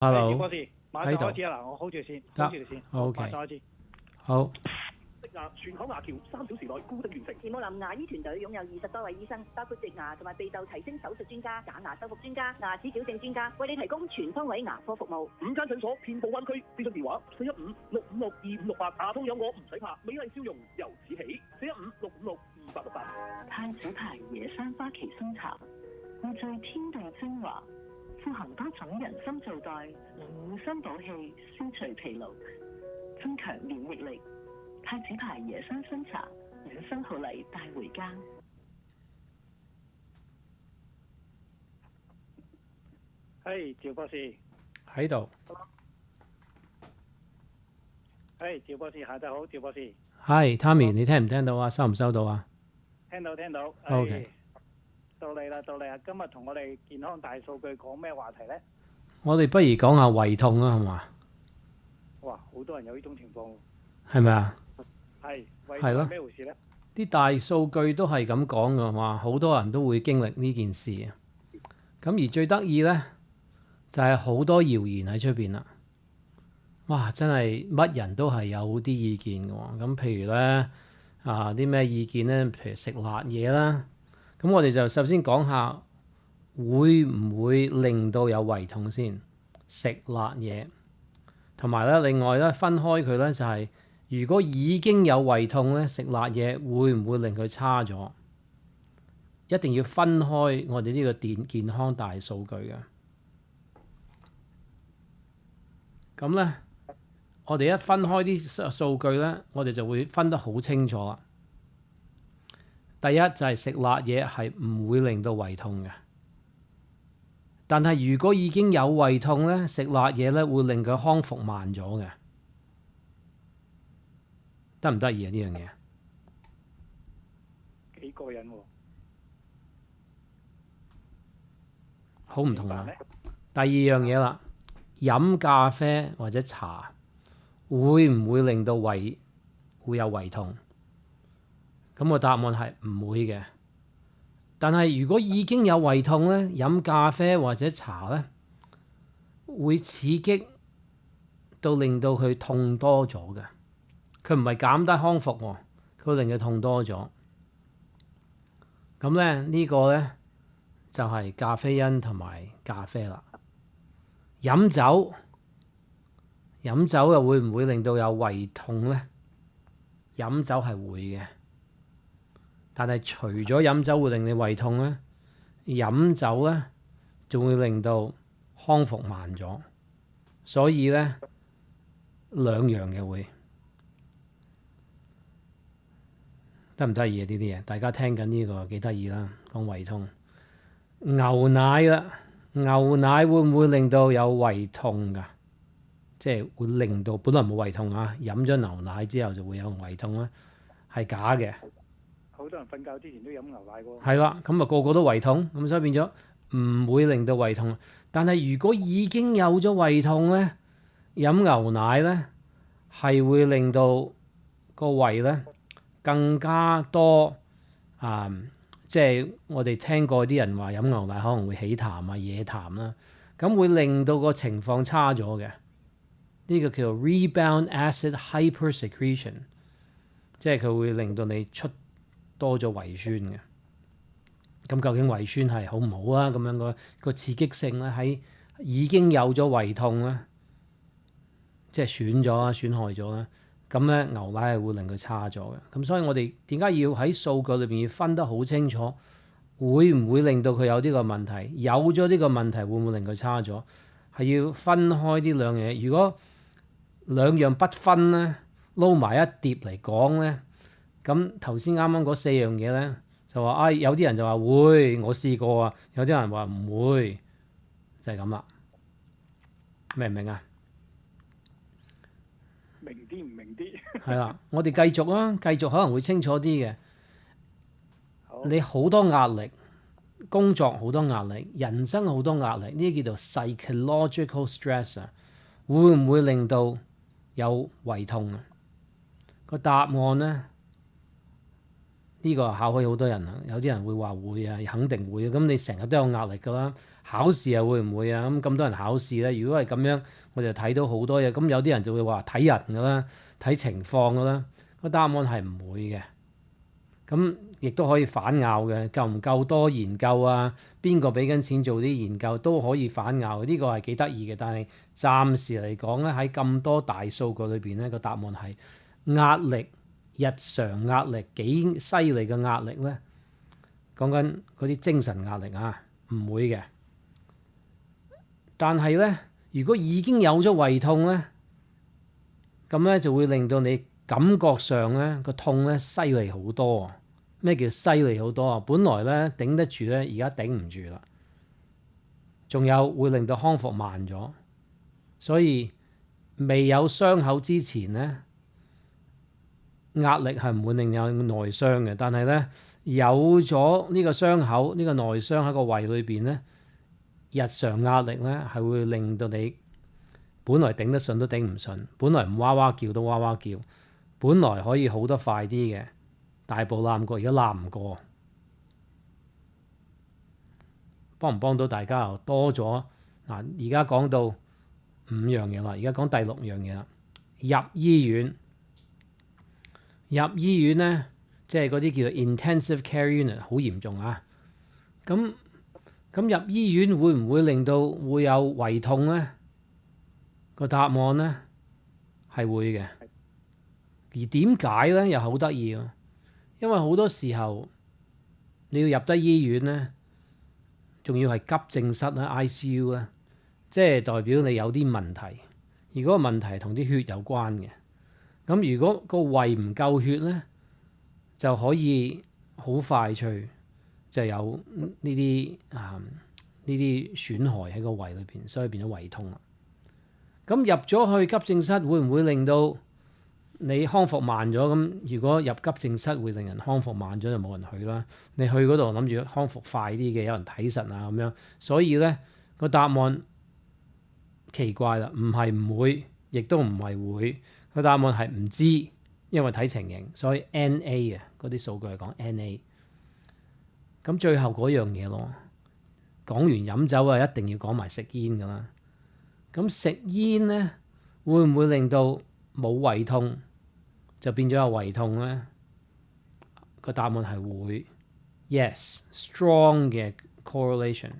Hello，趙博士，馬上開始啦！我 hold 住先，hold 住先。OK，馬上開始。好。植牙全口牙橋3小時內固定完成。田慕林牙醫團隊擁有20多位醫生，包括植牙同埋鼻竇提升手術專家、假牙修復專家、牙齒矯正專家，為你提供全方位牙科服務。5間診所遍佈灣區，諮詢電話415-656-2568，牙痛有我唔使怕，美麗笑容由此起。415-656-2868。太子牌野山花旗參茶，匯聚天地精華，富含多種人參皂苷，能護心補氣，消除疲勞，增強免疫力。太子牌野山參茶，養生好禮帶回家。係趙博士喺度。係趙博士，下晝好，趙博士。係 Tommy，你聽唔聽到啊？收唔收到啊？聽到。OK。到你啦！今日同我哋健康大數據講咩話題呢？我哋不如講下胃痛啊，係嘛？哇，好多人有呢種情況喎。係咪啊？係。胃痛係咩回事呢？啲大數據都係咁講㗎嘛，好多人都會經歷呢件事啊。咁而最得意呢，就係好多謠言喺出邊啦。哇！真係乜人都係有啲意見㗎喎。咁譬如呢，啲咩意見呢？譬如食辣嘢啦。咁我哋就首先講下會唔會令到有胃痛先？食辣嘢，同埋咧另外咧分開佢咧就係，如果已經有胃痛咧，食辣嘢會唔會令佢差咗？一定要分開我哋呢個健康大數據嘅。咁咧，我哋一分開啲數據咧，我哋就會分得好清楚啦。第一就係食辣嘢係唔會令到胃痛嘅，但係如果已經有胃痛咧，食辣嘢咧會令佢康復慢咗嘅，得唔得意啊？呢樣嘢幾過癮喎！好唔同啊！第二樣嘢啦，飲咖啡或者茶會唔會令到會有胃痛？咁個答案係唔會嘅，但係如果已經有胃痛咧，飲咖啡或者茶咧，會刺激到令到佢痛多咗嘅。佢唔係減低康復喎，佢會令佢痛多咗。咁咧呢個咧就係咖啡因同埋咖啡啦。飲酒又會唔會令到有胃痛咧？飲酒係會嘅。但係除咗飲酒會令你胃痛咧，飲酒咧仲會令到康復慢咗，所以咧兩樣嘅會得唔得意啊？呢啲嘢大家聽緊呢個幾得意啦，講胃痛。牛奶啦，牛奶會唔會令到有胃痛㗎？即係會令到本來冇胃痛啊，飲咗牛奶之後就會有胃痛咧，係假嘅。好多人瞓覺之前都飲牛奶喎。係啦，咁啊個個都胃痛，咁所以變咗唔會令到胃痛。但係如果已經有咗胃痛咧，飲牛奶咧係會令到個胃咧更加多即係我哋聽過啲人話飲牛奶可能會起痰啊、惹痰啦，咁會令到個情況差咗嘅。呢個叫做 rebound acid hypersecretion， 即係佢會令到你出多咗胃酸嘅。咁究竟胃酸係好唔好啊？咁樣個刺激性咧喺已經有咗胃痛咧，即係損害咗啦。咁咧牛奶係會令佢差咗嘅。咁所以我哋點解要喺數據裏邊要分得好清楚？會唔會令到佢有呢個問題？有咗呢個問題會唔會令佢差咗？係要分開呢兩樣嘢。如果兩樣不分咧，撈埋一碟嚟講咧，咁頭先啱啱嗰四樣嘢咧，就話有啲人就話會，我試過啊；有啲人話唔會，就係咁啦。明唔明啊？明啲唔明啲？係啦，我哋繼續啦，繼續可能會清楚啲嘅。你好多壓力，工作好多壓力，人生好多壓力，呢啲叫做 psychological stress 啊，會唔會令到有胃痛啊？個答案咧，呢呢個考起好多人啊，有啲人會話會啊，肯定會啊。咁你成日都有壓力㗎啦，考試又會唔會啊？咁多人考試咧，如果係咁樣，我就睇到好多嘢。咁有啲人就會話睇人㗎啦，睇情況㗎啦。個答案係唔會嘅。咁亦都可以反拗嘅，夠唔夠多研究啊？邊個俾緊錢做啲研究都可以反拗，呢個係幾得意嘅。但係暫時嚟講咧，喺咁多大數據裏邊咧，個答案係壓力。日常壓力幾犀利嘅壓力咧，講緊嗰啲精神壓力啊，唔會嘅。但係咧，如果已經有咗胃痛咧，咁咧就會令到你感覺上咧個痛咧犀利好多。咩叫犀利好多啊？本來咧頂得住咧，而家頂唔住啦。仲有會令到康復慢咗，所以未有傷口之前咧，壓力係唔會令有內傷嘅，但係咧有咗呢個傷口，呢個內傷喺個胃裏邊咧，日常壓力咧係會令到你本來頂得順都頂唔順，本來唔哇哇叫都哇哇叫，本來可以好得快啲嘅，大步攬過，而家攬唔過，幫唔幫到大家又多咗嗱？而家講到5樣嘢啦，而家講第6樣嘢啦，入醫院。入醫院咧，即係嗰啲叫做 intensive care unit， 好嚴重啊！咁入醫院會唔會令到會有胃痛咧？個答案咧係會嘅。而點解咧又好得意啊？因為好多時候你要入得醫院咧，仲要係急症室啦 ICU 咧，即係代表你有啲問題。而嗰個問題同啲血有關嘅。咁如果個胃唔夠血咧，就可以好快脆就有呢啲損害喺個胃裏邊，所以變咗胃痛啦。咁入咗去急症室會唔會令到你康復慢咗？咁如果入急症室會令人康復慢咗，就冇人去啦。你去嗰度諗住康復快啲嘅，有人睇實啊咁樣，所以咧個答案奇怪啦，唔係唔會，亦都唔係會。個答案係唔知，因為睇情形，所以 NA 啊，嗰啲數據係講 NA。咁最後嗰樣嘢咯，講完飲酒啊，一定要講埋食煙噶啦。咁食煙咧，會唔會令到冇胃痛，就變咗有胃痛咧？個答案係會 ，yes，strong 嘅 correlation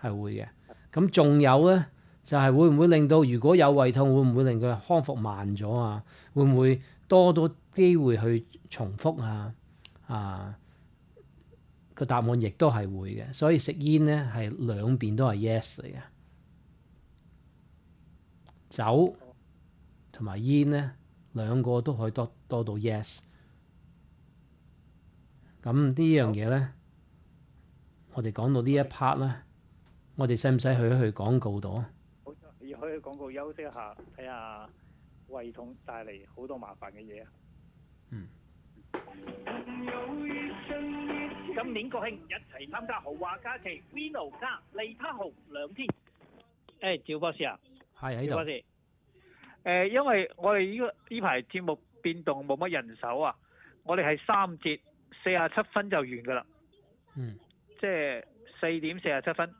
係會嘅。咁仲有咧？就係會唔會令到如果有胃痛，會唔會令佢康復慢咗啊？會唔會多咗機會去重複啊？個答案亦都係會嘅，所以食煙咧係兩邊都係 yes 嚟嘅。酒同埋煙咧兩個都可以多到 yes。咁呢樣嘢咧，我哋講到呢一 part 咧，我哋使唔使去一去廣告度啊？可以廣告休息一下，睇下胃痛帶嚟好多麻煩嘅嘢啊！今年國慶一齊參加豪華假期 ，Reno 加利他號2天。趙博士啊，係喺度。趙博士，因為我哋呢排節目變動冇乜人手啊，我哋係3節47分就完㗎啦。即係4點47分。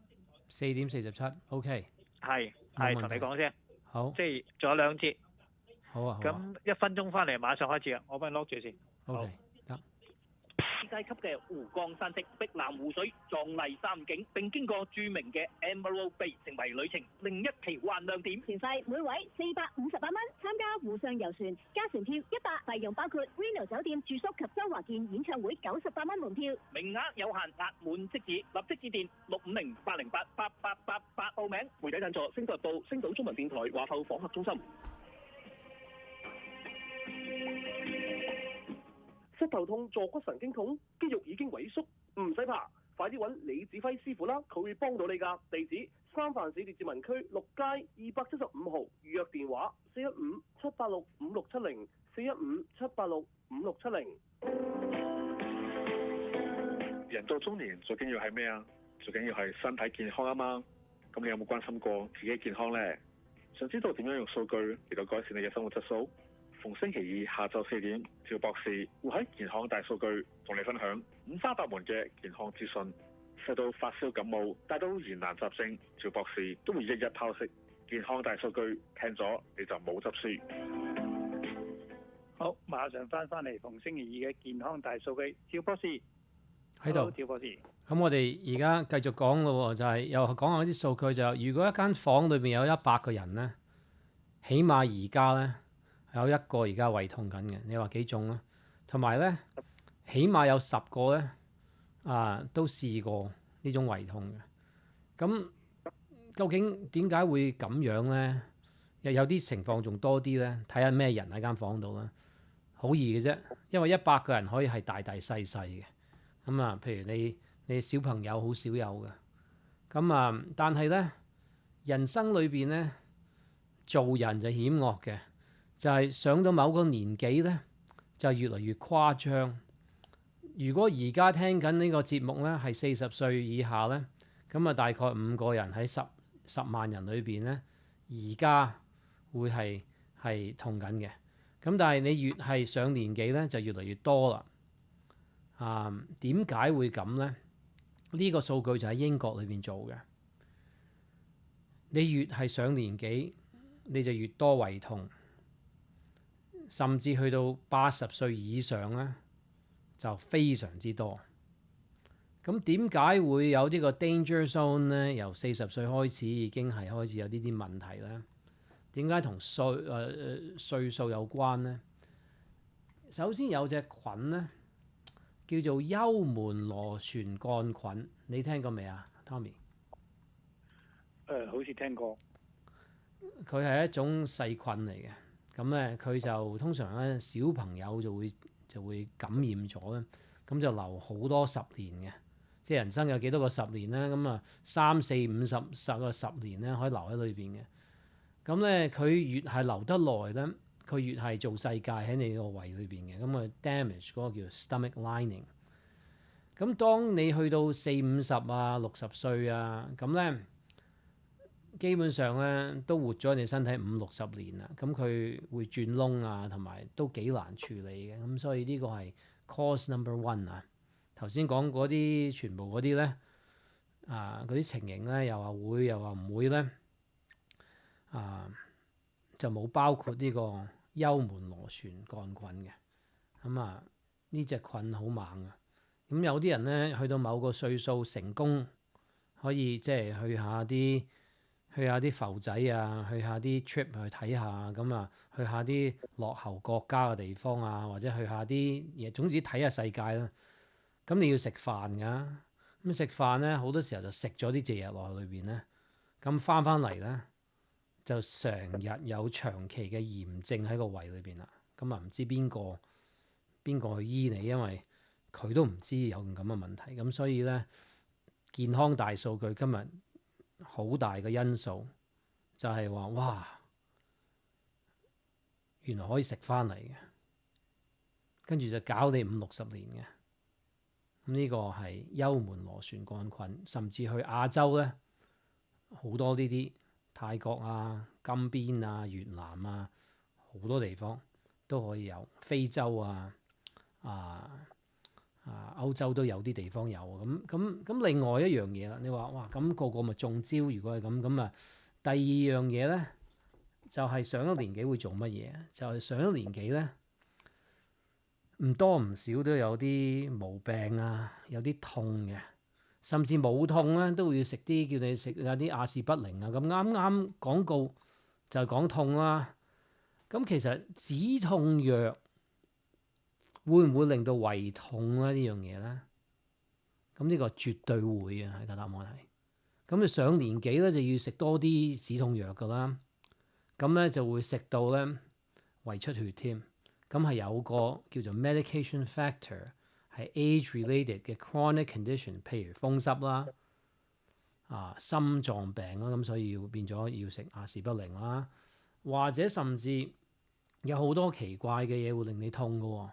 4點47 OK。係同你講先，好，即係仲有2節，好啊，咁1分鐘翻嚟馬上開始啊，我幫你 lock 住先。OK，得。世界級嘅湖光山色、碧藍湖水、壯麗山景，並經過著名嘅 Emerald Bay，成為旅程另一奇幻亮點。團費每位458蚊，參加湖上遊船加船票100，費用包括 Reno 酒店住宿及周華健演唱會98蚊門票。名額有限，額滿即止，立即致電650-808-8888報名。媒體贊助：星島日報、星島中文電台、華埠訪客中心。膝頭痛、坐骨神經痛、肌肉已經萎縮，唔使怕，快啲揾李子輝師傅啦，佢會幫到你㗎。地址：三藩市列治文區6街275號，預約電話415-786-5670 415-786-5670。人到中年最緊要係咩啊？最緊要係身體健康啊嘛。咁你有冇關心過自己健康呢？想知道點樣用數據嚟到改善你嘅生活質素？逢星期二下晝4點，趙博士會喺健康大數據同你分享五花八門嘅健康資訊，細到發燒感冒，大到疑難雜症，趙博士都會一一剖析。健康大數據聽咗你就冇執輸。好，馬上翻嚟逢星期二嘅健康大數據，趙博士喺度。趙博士，咁我哋而家繼續講咯，就係又講下啲數據就如果一間房裏邊有100個人咧，起碼而家咧有一個而家胃痛緊嘅，你話幾重啊？同埋咧，起碼有10個咧都試過呢種胃痛嘅。咁究竟點解會咁樣咧？又有啲情況仲多啲咧，睇下咩人喺間房度啦。好易嘅啫，因為100個人可以係大大細細嘅。咁啊，譬如你小朋友好少有嘅。咁啊，但係咧，人生裏邊咧，做人就險惡嘅，就係上到某個年紀咧，就越嚟越誇張。如果而家聽緊呢個節目咧，係40歲以下咧，咁啊大概5個人喺十萬人裏邊咧，而家會係痛緊嘅。咁但係你越係上年紀咧，就越嚟越多啦。點解會咁咧？呢個數據就喺英國裏邊做嘅。你越係上年紀，你就越多胃痛，甚至去到80歲以上咧，就非常之多。咁點解會有呢個 danger zone 咧？由40歲開始已經係開始有呢啲問題咧？點解同歲數有關咧？首先有隻菌咧，叫做幽門螺旋桿菌，你聽過未啊 ，Tommy？好似聽過。佢係一種細菌嚟嘅，咁咧佢就通常咧小朋友就會感染咗咧，咁就留好多10年嘅，即係人生有幾多個10年咧？咁啊3、4、5、10個10年咧，可以留喺裏邊嘅。咁咧佢越係留得耐咧，佢越係做世界喺你個胃裏邊嘅，咁啊 damage 嗰個叫 stomach lining。咁當你去到40、50啊、60歲啊，咁咧基本上咧都活咗你身體5、60年啦。咁佢會轉窿啊，同埋都幾難處理嘅。咁所以呢個係 cause number one 啊。頭先講嗰啲全部嗰啲咧嗰啲情形咧，又話會又話唔會咧。就冇包括呢個幽門螺旋桿菌嘅。咁呢隻菌好猛啊！咁有啲人咧去到某個歲數成功，可以即係去下啲浮仔啊，去下啲 trip 去睇下，咁去下啲落後國家嘅地方啊，或者去下啲嘢，總之睇下世界啦。咁你要食飯㗎，咁食飯咧好多時候就食咗啲藉藥落去裏邊咧，咁翻嚟咧就成日有長期嘅炎症喺個胃裏邊啦。咁唔知邊個去醫你，因為佢都唔知有咁嘅問題。咁所以咧，健康大數據今日好大嘅因素就係話，哇，原來可以食翻嚟嘅，跟住就搞你5、60年嘅。咁呢個係幽門螺旋桿菌，甚至去亞洲咧好多呢啲泰國啊、金邊啊、越南啊，好多地方都可以有，非洲歐洲都有啲地方有。咁另外一樣嘢啦，你話哇咁個個咪中招？如果係咁啊，第二樣嘢咧就係上咗年紀會做乜嘢？就係上咗年紀咧，唔多唔少都有啲毛病啊，有啲痛嘅，甚至冇痛咧都會要食啲叫你食有啲阿士匹靈啊。咁啱廣告就係講痛啦。咁其實止痛藥會唔會令到胃痛咧？呢樣嘢咧，咁呢個絕對會啊！係個答案係。咁你上年紀咧就要食多啲止痛藥噶啦。咁咧就會食到咧胃出血添。咁係有個叫做 medication factor 係 age-related 嘅 chronic condition， 譬如風濕啦、心臟病啦，咁所以變咗要食阿士匹靈啦，或者甚至有好多奇怪嘅嘢會令你痛嘅喎。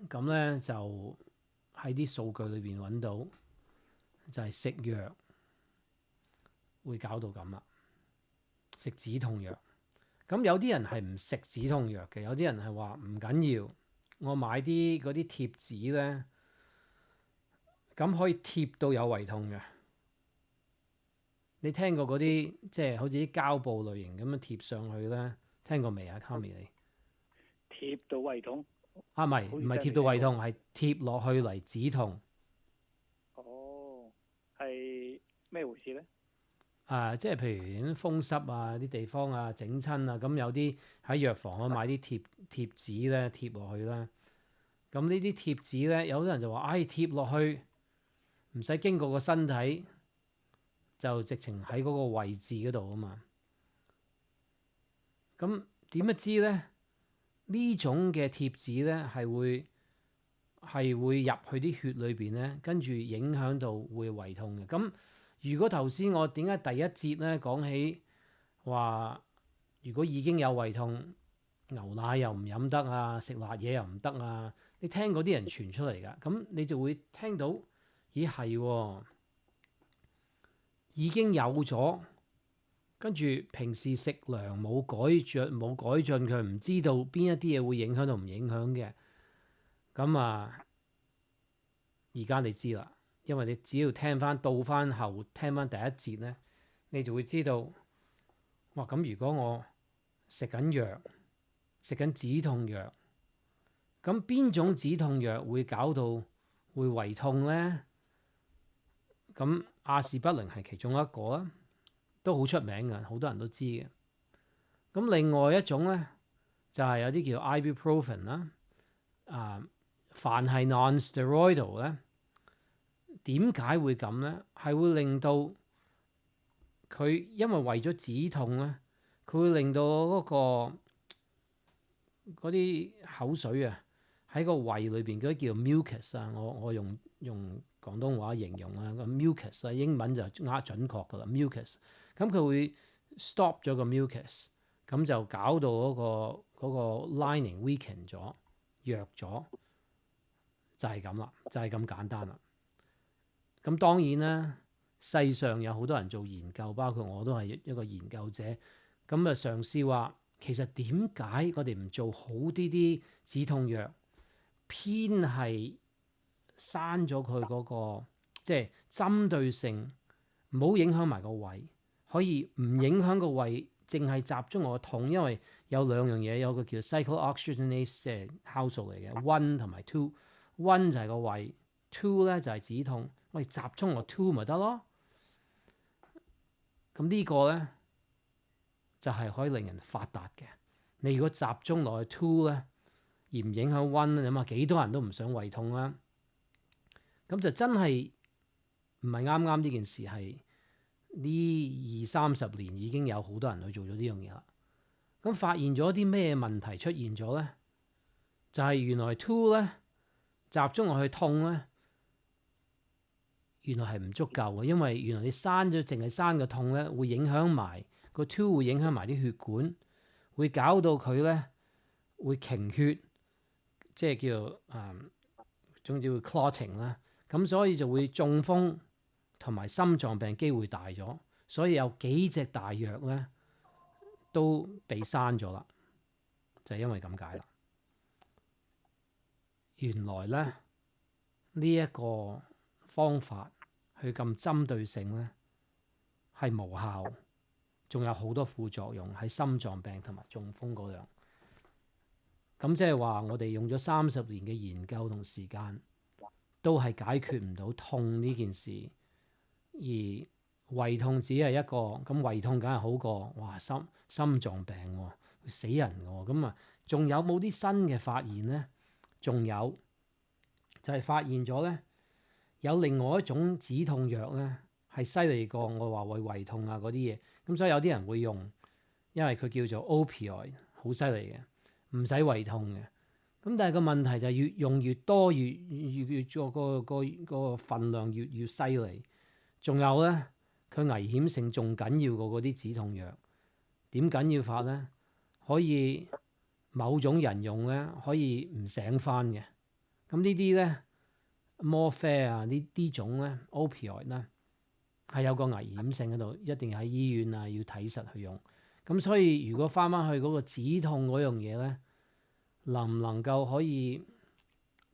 咁咧就喺啲數據裏邊揾到，就係食藥會搞到咁啦，食止痛藥。咁有啲人係唔食止痛藥嘅，有啲人係話唔緊要，我買啲嗰啲貼紙咧，咁可以貼到有胃痛嘅。你聽過嗰啲即係好似啲膠布類型咁樣貼上去咧？聽過未啊，Tommy你？貼到胃痛。啊，唔係貼到胃痛，係貼落去嚟止痛。哦，係咩回事咧？即係譬如啲風濕啊啲地方啊整親啊，咁有啲喺藥房啊買啲貼紙咧貼落去啦。咁呢啲貼紙咧，有啲人就話：貼落去唔使經過個身體，就直情喺嗰個位置嗰度啊嘛。咁點樣知咧？呢種嘅貼紙咧係會入去啲血裏邊咧，跟住影響到會胃痛嘅。咁如果頭先我點解第一節咧講起話，如果已經有胃痛，牛奶又唔飲得啊，食辣嘢又唔得啊，你聽嗰啲人傳出嚟㗎，咁你就會聽到，咦係喎，已經有咗，跟住平時食糧冇改進，佢唔知道邊一啲嘢會影響到唔影響嘅，咁啊，而家你知啦。因為你只要倒翻後聽翻第一節咧，你就會知道，哇！咁如果我食緊藥，食緊止痛藥，咁邊種止痛藥會搞到會胃痛咧？咁阿士匹靈係其中一個啦，都好出名嘅，好多人都知嘅。咁另外一種咧，就係有啲叫 ibuprofen 啦，凡係 non-steroidal 咧。點解會咁咧？係會令到佢因為咗止痛咧，佢會令到嗰啲口水啊喺個胃裏邊嗰啲叫 mucus 啊，我用廣東話形容啊，個 mucus 啊，英文就準確噶啦 mucus。咁佢會 stop 咗個 mucus，咁就搞到嗰個 lining weaken 咗，弱咗，就係咁啦，就係咁簡單啦。咁當然啦，世上有好多人做研究，包括我都係一個研究者。咁啊，嘗試話其實點解我哋唔做好啲止痛藥，偏係刪咗佢嗰個，即係針對性，唔好影響埋個胃，可以唔影響個胃，淨係集中我個痛。因為有兩樣嘢，有個叫 cyclooxygenase 即係酵素嚟嘅 one 同埋 two。one 就係個胃 ，two 咧就係止痛。我哋集中落 two 咪得咯，咁呢個咧就係可以令人發達嘅。你如果集中落去 two 咧，而唔影響 one，你諗下幾多人都唔想胃痛啦。咁就真係唔係啱呢件事，係呢20-30年已經有好多人去做咗呢樣嘢啦。咁發現咗啲咩問題出現咗咧？就係原來 two 咧集中落去痛咧。原來係唔足夠嘅，因為原來你淨係刪個痛咧，會影響埋個 two， 會影響埋啲血管，會搞到佢咧會凝血，即係叫總之會 clotting 啦。咁所以就會中風同埋心臟病機會大咗，所以有幾隻大藥咧都被刪咗啦，就係因為咁解啦。原來咧呢一個方法去咁針對性咧係無效，仲有好多副作用喺心臟病同埋中風嗰樣。咁即係話我哋用咗30年嘅研究同時間，都係解決唔到痛呢件事。而胃痛只係一個，咁胃痛梗係好過哇心臟病喎，會死人喎。咁啊，仲有冇啲新嘅發現咧？仲有就係發現咗咧。有另外一種止痛藥咧，係犀利過我話胃痛啊嗰啲嘢，咁所以有啲人會用，因為佢叫做 opioid，好犀利嘅，唔使胃痛嘅。咁但係個問題就係越用越多，越做個份量越犀利。仲有咧，佢危險性仲緊要過嗰啲止痛藥。點緊要法咧？可以某種人用咧，可以唔醒翻嘅。咁呢啲咧。morphine 啊呢種咧 opioid 咧係有個危險性喺度，一定喺醫院啊要睇實去用。咁所以如果翻返去嗰個止痛嗰樣嘢咧，能唔能夠可以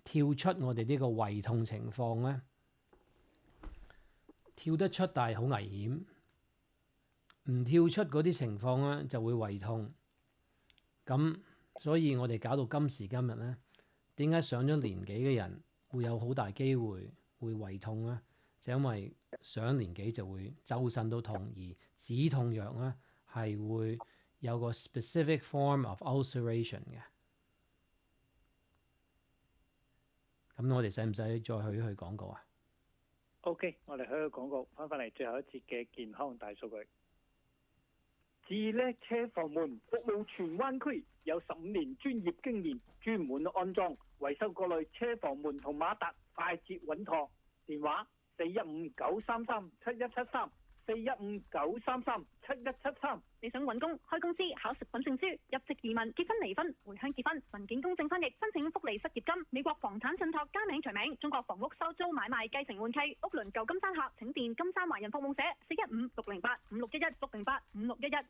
跳出我哋呢個胃痛情況咧？跳得出，但係好危險。唔跳出嗰啲情況咧，就會胃痛。咁所以我哋搞到今時今日咧，點解上咗年紀嘅人會有好大機會會胃痛咧？就因為上咗年紀就會周身都痛，而止痛藥咧係會有個 specific form of ulceration 嘅。咁我哋使唔使再去廣告啊？OK， 我哋去個廣告，翻返嚟最後一節嘅健康大數據。智叻車房門服務全灣區，有15年專業經驗，專門安裝、維修各類車房門同馬達，快捷穩妥。電話415-933-7173。415-933-7173。你想揾工、開公司、考食品證書、入籍移民、結婚離婚、回鄉結婚、文件公證翻譯、申請福利失業金、美國房產信託、加名除名、中國房屋收租買賣繼承換契、屋輪舊金山客，請電金山華人服務社415-608-5611 608-5611。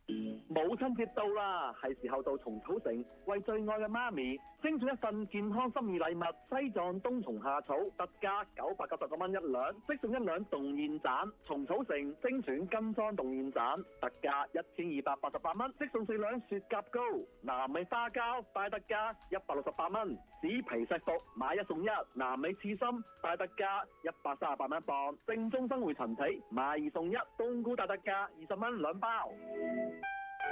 母親節到啦，係時候到蟲草城為最愛嘅媽咪精選一份健康心意禮物，西藏冬蟲夏草特價999蚊一兩，即送一兩洞燕盞。蟲草城精選金裝洞燕盞特價1288蚊，即送4兩雪蛤膏。南美花膠大特價168蚊，紙皮石服買一送一。南美刺參大特價138蚊一磅，正宗生回陳皮買2送1，冬菇大特價20蚊兩包。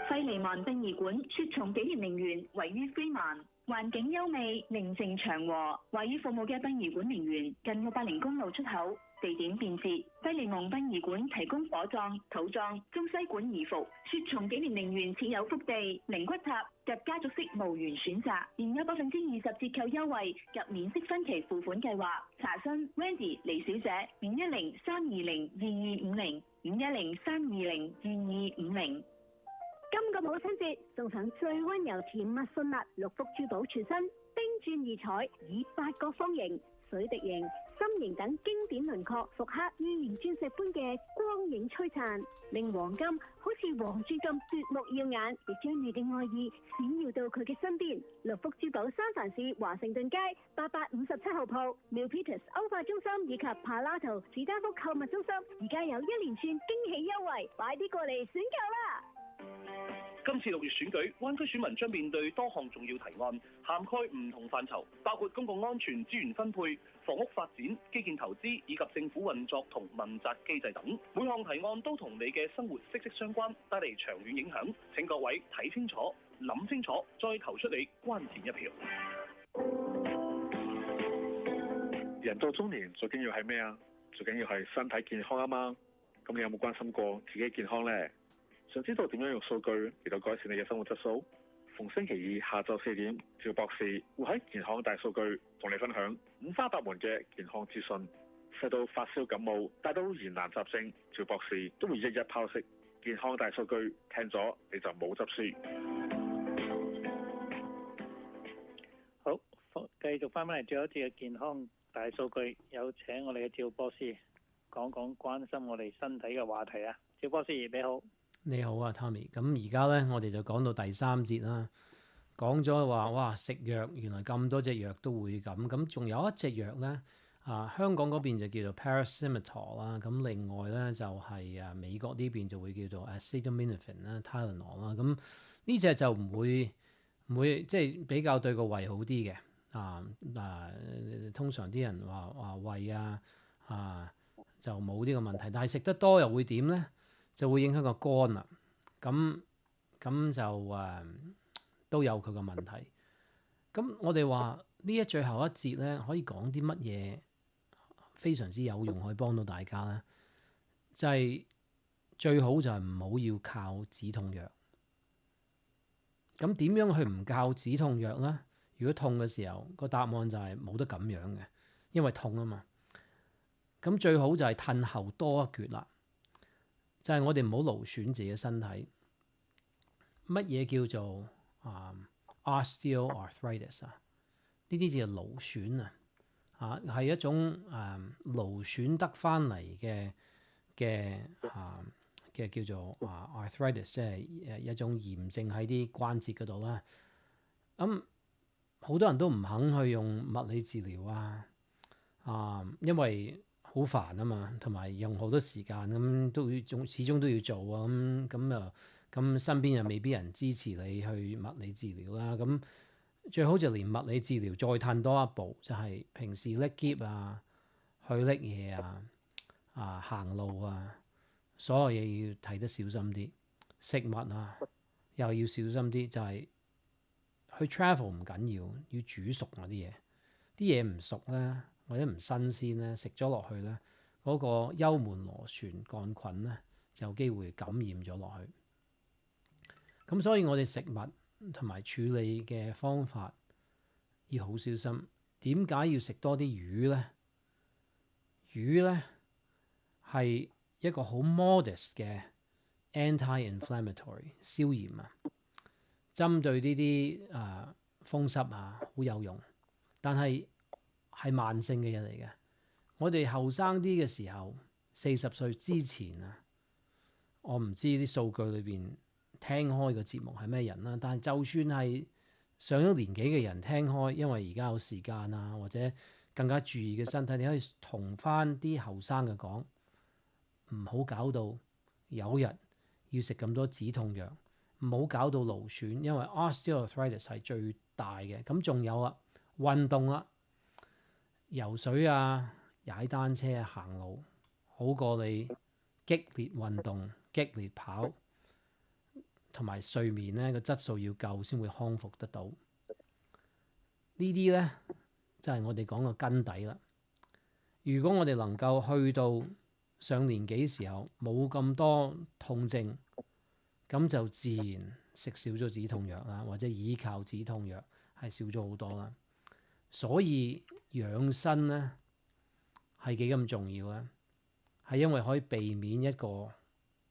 費利曼殯儀館雪松紀念陵園位於菲曼，環境優美，寧靜祥和。位於服務嘅殯儀館陵園近680公路出口，地點便捷。費利蒙殯儀館提供火葬、土葬、中西館儀服。雪松紀念陵園設有福地、靈骨塔及家族式墓園選擇，現有20%折扣優惠及免息分期付款計劃。查詢 Wendy 李小姐510-320-2250 510-320-2250。今個母親節送上最溫柔甜蜜信納六福珠寶全新冰鑽異彩，以8個方形、水滴形、心形等經典輪廓復刻依然鑽石般嘅光影璀璨，令黃金好似黃鑽咁奪目耀眼，亦將你嘅愛意閃耀到佢嘅身邊。六福珠寶三藩市華盛頓街857號鋪、Mill Peters 歐化中心以及帕拉圖史丹福購物中心，而家有一連串驚喜優惠，快啲過嚟選購啦！今次6月選舉，灣區選民將面對多項重要提案，涵蓋唔同範疇，包括公共安全、資源分配、房屋發展、基建投資以及政府運作同問責機制等。每項提案都同你嘅生活息息相關，帶嚟長遠影響。請各位睇清楚、諗清楚，再投出你關鍵一票。人到中年最緊要係咩啊？最緊要係身體健康啊嘛。咁你有冇關心過自己健康呢？想知道點樣用數據嚟到改善你嘅生活質素？逢星期二下晝4點，趙博士會喺健康大數據同你分享五花八門嘅健康資訊，細到發燒感冒，大到疑難雜症，趙博士都會一一拋析。健康大數據聽咗你就冇執輸。好，繼續翻返嚟最後一節嘅健康大數據，有請我哋嘅趙博士講講關心我哋身體嘅話題啊！趙博士你好。你好啊 Tommy， 咁而家咧我哋就講到第3節啦，講咗話哇食藥原來咁多隻藥都會咁仲有一隻藥咧香港嗰邊就叫做 Paracetamol 啦，咁另外咧就係美國呢邊就會叫做 Acetaminophen 啦 Tylenol 啦，咁呢隻就唔會即係比較對個胃好啲嘅通常啲人話胃就冇呢個問題，但係食得多又會點咧？就會影響個肝啦，咁就都有佢個問題。咁我哋話呢一最後一節咧，可以講啲乜嘢非常之有用，可以幫到大家咧？就係最好就係唔好要靠止痛藥。咁點樣去唔靠止痛藥咧？如果痛嘅時候，個答案就係冇得咁樣嘅，因為痛啊嘛。咁最好就係褪後多一橛啦。就係我哋唔好勞損自己嘅身體。乜嘢叫做osteoarthritis 啊？呢啲就係勞損係一種勞損得翻嚟嘅嘅叫做arthritis，即係一種炎症喺啲關節嗰度啦。咁好多人都唔肯去用物理治療因為好煩啊嘛，同埋用好多時間，咁都要始終都要做啊。咁身邊又未必人支持你去物理治療啦。咁最好就連物理治療再褪多一步，就係平時拎篋去拎嘢行路所有嘢要睇得小心啲。食物又要小心啲，就係去 travel 唔緊要，要煮熟啲嘢。啲嘢唔熟咧，或者唔新鮮咧，食咗落去咧，嗰個幽門螺旋桿菌咧就有機會感染咗落去。咁所以我哋食物同埋處理嘅方法要好小心。點解要食多啲魚咧？魚咧係一個好 modest 嘅 anti-inflammatory 消炎針對呢啲風濕好有用，但係慢性嘅嘢嚟嘅。我哋後生啲嘅時候，40歲之前我唔知啲數據裏邊聽開個節目係咩人啦，但係就算係上咗年紀嘅人聽開，因為而家有時間或者更加注意嘅身體，你可以同翻啲後生嘅講，唔好搞到有日要食咁多止痛藥，唔好搞到勞損，因為 osteoarthritis 係最大嘅。咁仲有運動游水踩單車行路，好過你激烈運動、激烈跑，同埋睡眠咧個質素要夠先會康復得到。呢啲咧就係我哋講嘅根底啦。如果我哋能夠去到上年紀時候冇咁多痛症，咁就自然食少咗止痛藥啦，或者依靠止痛藥係少咗好多啦。所以養生咧係幾咁重要咧，係因為可以避免一個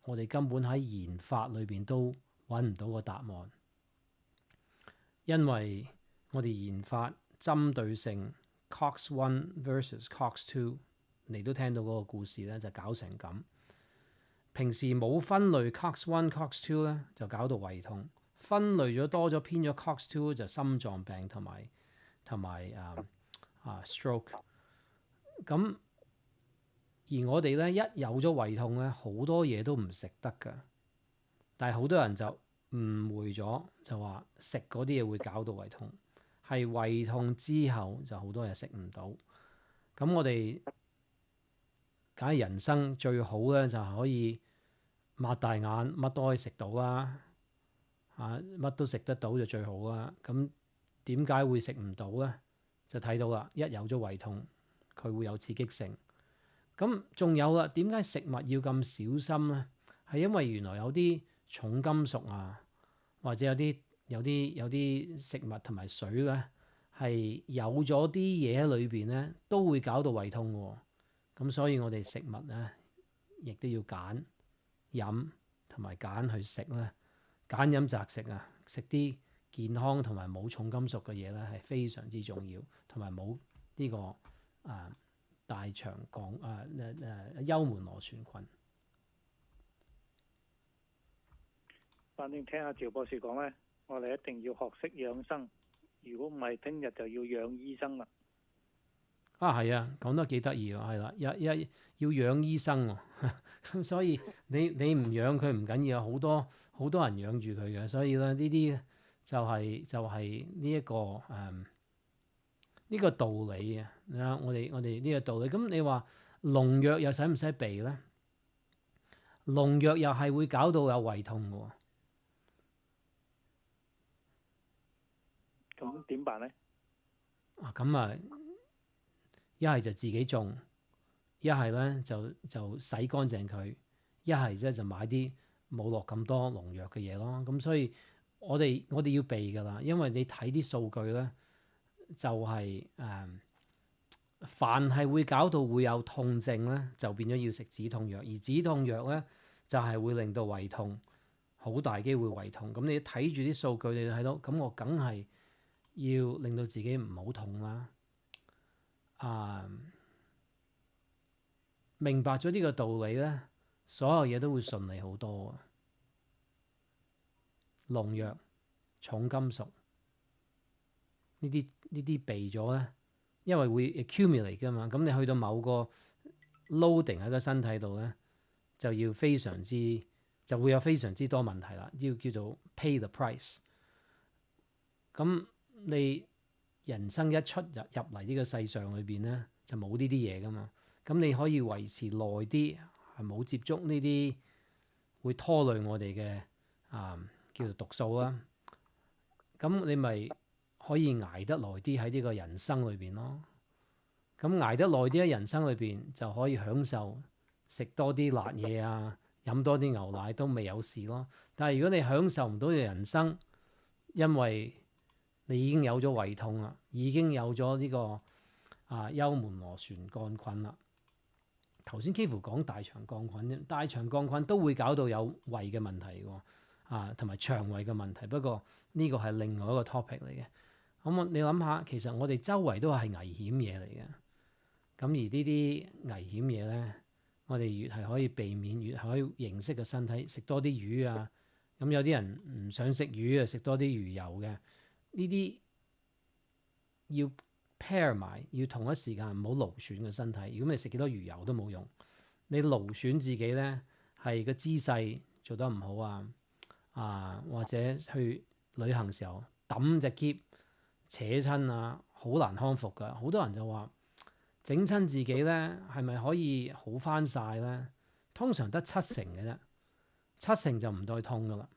我哋根本喺研發裏邊都揾唔到個答案，因為我哋研發針對性 COX-1 versus COX-2， 你都聽到嗰個故事咧，就搞成咁。平時冇分類 COX-1、COX-2 咧，就搞到胃痛；分類咗多咗偏咗 COX-2 就心臟病同埋stroke。咁而我哋咧一有咗胃痛咧，好多嘢都唔食得㗎。但係好多人就誤會咗，就話食嗰啲嘢會搞到胃痛，係胃痛之後就好多嘢食唔到。咁我哋梗係人生最好咧，就係可以擘大眼乜都可以食到啦，乜都食得到就最好啦。咁點解會食唔到咧？就睇到啦，一有咗胃痛，佢會有刺激性。咁仲有啦，點解食物要咁小心咧？係因為原來有啲重金屬或者有啲食物同埋水咧，係有咗啲嘢喺裏邊咧，都會搞到胃痛喎。咁所以我哋食物咧，亦都要揀飲同埋揀去食咧，揀飲擇食食啲健康同埋冇重金屬嘅嘢咧，係非常之重要，同埋冇呢個大腸幽門螺旋菌。反正聽下趙博士講咧，我哋一定要學識養生，如果唔係，聽日就要養醫生啦。係啊，講得幾得意喎，係啦，要養醫生喎，咁所以你唔養佢唔緊要，好多人養住佢嘅，所以咧呢啲就係呢個道理啊！我哋呢個道理，咁你話農藥又使唔使避咧？農藥又係會搞到有胃痛嘅喎。咁點辦咧？一係就自己種，一係咧就洗乾淨佢，一係咧就買啲冇落咁多農藥嘅嘢咯。咁所以我哋要避㗎啦，因為你睇啲數據咧，就係凡係會搞到會有痛症咧，就變咗要食止痛藥，而止痛藥咧就係會令到胃痛，好大機會胃痛。咁你睇住啲數據，你就睇到，咁我梗係要令到自己唔好痛啦。明白咗呢個道理咧，所有嘢都會順利好多啊。農藥、重金屬呢啲避咗咧，因為會 accumulate 㗎嘛。咁你去到某個 loading 喺個身體度咧，就會有非常之多問題啦，要叫做 pay the price。咁你人生一出入嚟呢個世上裏邊咧，就冇呢啲嘢㗎嘛。咁你可以維持耐啲，係冇接觸呢啲會拖累我哋嘅叫做毒素啦。咁你咪可以捱得耐啲喺呢個人生裏邊咯。咁捱得耐啲喺人生裏邊，就可以享受食多啲辣嘢啊，飲多啲牛奶都未有事咯。但係如果你享受唔到你人生，因為你已經有咗胃痛啦，已經有咗呢個幽門螺旋桿菌啦。頭先幾乎講大腸桿菌啫，大腸桿菌都會搞到有胃嘅問題喎，同埋腸胃嘅問題。不過呢個係另外一個 topic 嚟嘅。咁你諗下，其實我哋周圍都係危險嘢嚟嘅。咁而呢啲危險嘢咧，我哋越係可以避免，越係可以認識個身體，食多啲魚啊。咁有啲人唔想食魚啊，食多啲魚油嘅。呢啲要 pair 埋，要同一時間唔好勞損個身體。如果你食幾多魚油都冇用，你勞損自己咧，係個姿勢做得唔好或者去旅行時候揼隻喼扯親啊，好難康復噶。好多人就話整親自己咧，係咪可以好翻晒咧？通常得7成嘅啫，7成就唔再痛噶啦。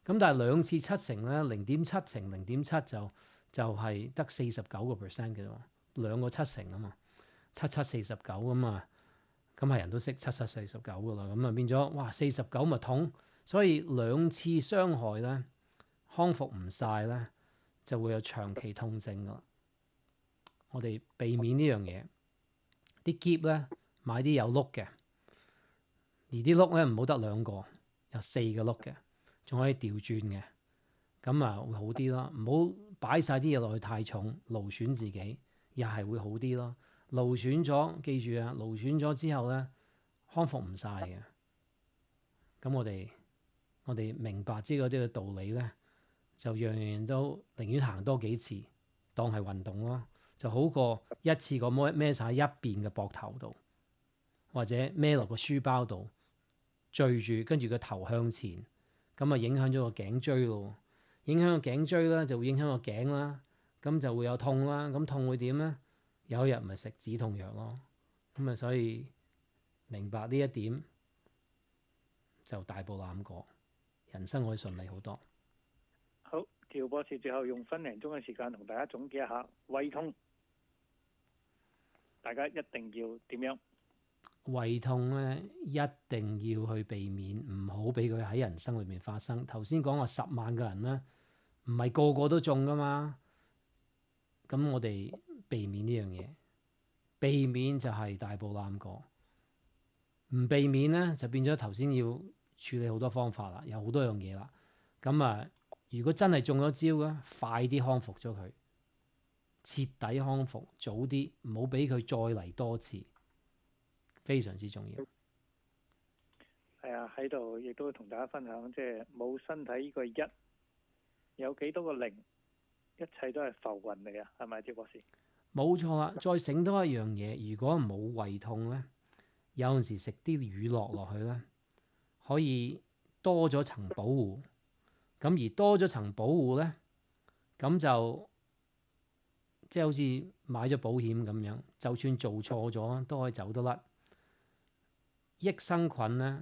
咁但係2次7成咧，0.7成0.7就係得49% 嘅喎，2個7成啊嘛，749咁啊，咁係人都識7749噶啦，咁啊變咗哇49咪痛，所以2次傷害咧康復唔晒咧，就會有長期痛症噶啦。我哋避免呢樣嘢，啲喼咧買啲有碌嘅，而啲碌咧唔好得2個，有4個碌嘅。仲可以調轉嘅，咁會好啲咯。唔好擺晒啲嘢落去太重，勞損自己，又係會好啲咯。勞損咗，記住勞損咗之後咧，康復唔晒嘅。咁我哋明白知嗰啲嘅道理咧，就樣樣都寧願行多幾次，當係運動咯，就好過一次過孭晒一邊嘅膊頭度，或者孭落個書包度，墜住跟住個頭向前。咁影響咗個頸椎咯，影響個頸椎啦，就會影響個頸啦，咁就會有痛啦。咁痛會點咧？有一日咪食止痛藥咯。咁所以明白呢一點就大步攬過，人生可以順利好多。好，條博士最後用分零鐘嘅時間同大家總結一下胃痛，大家一定要點樣？胃痛咧一定要去避免，唔好俾佢喺人生裏面發生。頭先講話10萬個人咧，唔係個個都中噶嘛。咁我哋避免呢樣嘢，避免就係大步攬過。唔避免咧，就變咗頭先要處理好多方法啦，有好多樣嘢啦。咁如果真係中咗招咧，快啲康復咗佢，徹底康復，早啲，唔好俾佢再嚟多次。非常之重要。係啊，喺度亦都同大家分享，即係冇身體呢個1，有幾多個0，一切都係浮雲嚟啊，係咪，趙博士？冇錯啦，再醒多一樣嘢，如果冇胃痛咧，有陣時食啲乳酪落去咧，可以多咗層保護。咁而多咗層保護咧，咁就即係好似買咗保險咁樣，就算做錯咗都可以走得甩。益生菌咧，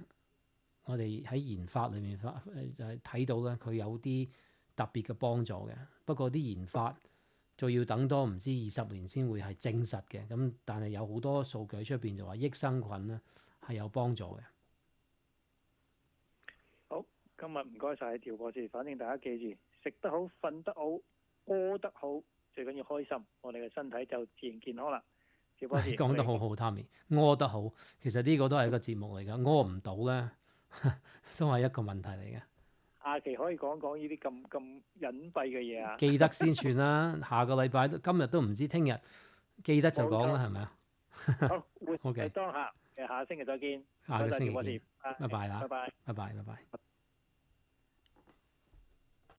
我哋喺研發裏面睇到咧，佢有啲特別嘅幫助嘅。不過啲研發就要等多唔知20年先會係證實嘅。咁但係有好多數據出邊就話益生菌咧係有幫助嘅。好，今日唔該晒條博士，反正大家記住，食得好、瞓得好、屙得好，最緊要開心，我哋嘅身體就自然健康啦。講得好好 Tommy， 屙得好，其實呢個都係一個節目嚟㗎，屙唔到咧都係一個問題嚟嘅。下期可以講講呢啲咁隱蔽嘅嘢啊！記得先算啦，下個禮拜今日都唔知，聽日記得就講啦，係咪啊？好，活在當下。下個星期再見。下個星期多謝趙博士見，拜拜啦，拜拜。拜拜。